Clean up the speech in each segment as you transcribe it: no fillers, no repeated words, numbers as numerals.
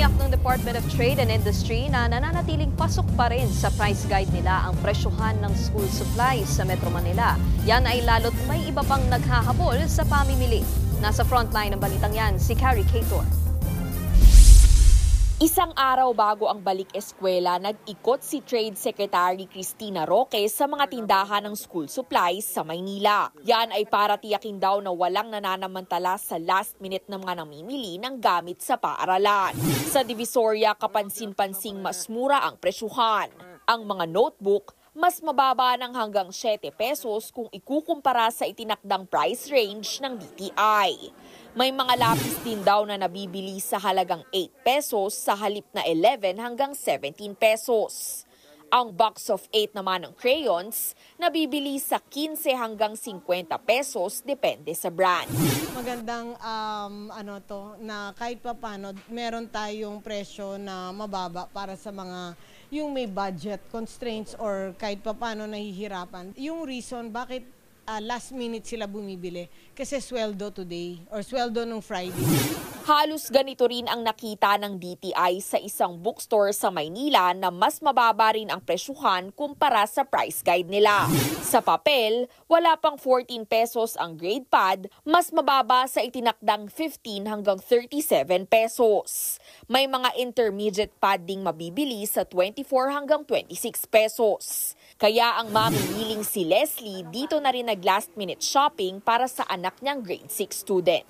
Tiniyak ng Department of Trade and Industry na nananatiling pasok pa rin sa price guide nila ang presyohan ng school supplies sa Metro Manila. Yan ay lalo't may iba pang naghahabol sa pamimili. Nasa frontline ng balitang yan si Carrie Cator. Isang araw bago ang balik eskwela, nag-ikot si Trade Secretary Cristina Roque sa mga tindahan ng school supplies sa Maynila. Yan ay para tiyakin daw na walang nananamantala sa last minute ng mga namimili ng gamit sa paaralan. Sa Divisoria, kapansin-pansing mas mura ang presyuhan. Ang mga notebook, mas mababa ng hanggang 7 pesos kung ikukumpara sa itinakdang price range ng DTI. May mga lapis din daw na nabibili sa halagang 8 pesos sa halip na 11 hanggang 17 pesos. Ang box of 8 naman ng crayons, nabibili sa 15 hanggang 50 pesos depende sa brand. Magandang na kahit papaano meron tayong presyo na mababa para sa mga yung may budget constraints or kahit papaano nahihirapan. Yung reason bakit last minute sila bumibili kasi sweldo today or sweldo nung Friday. Halos ganito rin ang nakita ng DTI sa isang bookstore sa Maynila na mas mababa rin ang presyuhan kumpara sa price guide nila. Sa papel, wala pang 14 pesos ang grade pad, mas mababa sa itinakdang 15 hanggang 37 pesos. May mga intermediate pad ding mabibili sa 24 hanggang 26 pesos. Kaya ang mamimiling si Leslie dito na rin nag-last minute shopping para sa anak niyang grade 6 student.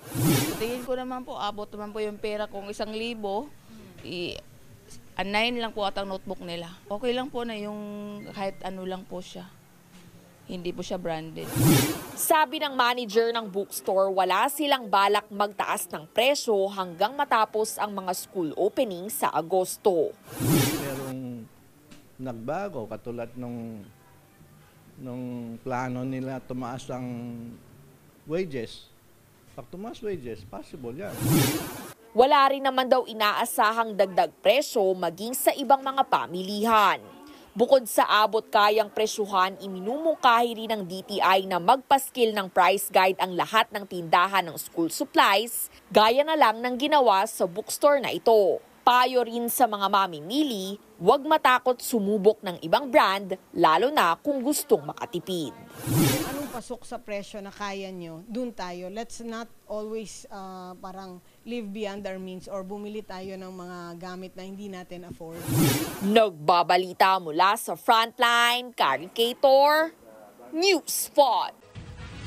Tingin ko naman po, abot naman po yung pera kung 1,000. 9 lang po at ang notebook nila. Okay lang po na yung kahit ano lang po siya. Hindi po siya branded. Sabi ng manager ng bookstore, wala silang balak magtaas ng presyo hanggang matapos ang mga school opening sa Agosto. Merong nagbago katulad nung plano nila tumaas ang wages. Pag tumaas wages, possible yan. Wala rin naman daw inaasahang dagdag presyo maging sa ibang mga pamilihan. Bukod sa abot kayang presyuhan, iminumungkahi rin ng DTI na magpaskil ng price guide ang lahat ng tindahan ng school supplies, gaya na lang ng ginawa sa bookstore na ito. Payo rin sa mga mamimili, huwag matakot sumubok ng ibang brand, lalo na kung gustong makatipid. Anong pasok sa presyo na kaya nyo, dun tayo. Let's not always parang live beyond our means or bumili tayo ng mga gamit na hindi natin afford. Nagbabalita mula sa Frontline, Carrie Cator, News 5.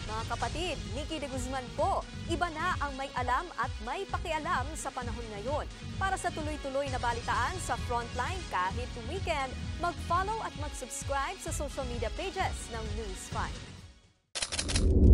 Mga kapatid, Nikki de Guzman po. Iba na ang may alam at may pakialam sa panahon ngayon. Para sa tuloy-tuloy na balitaan sa Frontline kahit weekend, mag-follow at mag-subscribe sa social media pages ng News 5.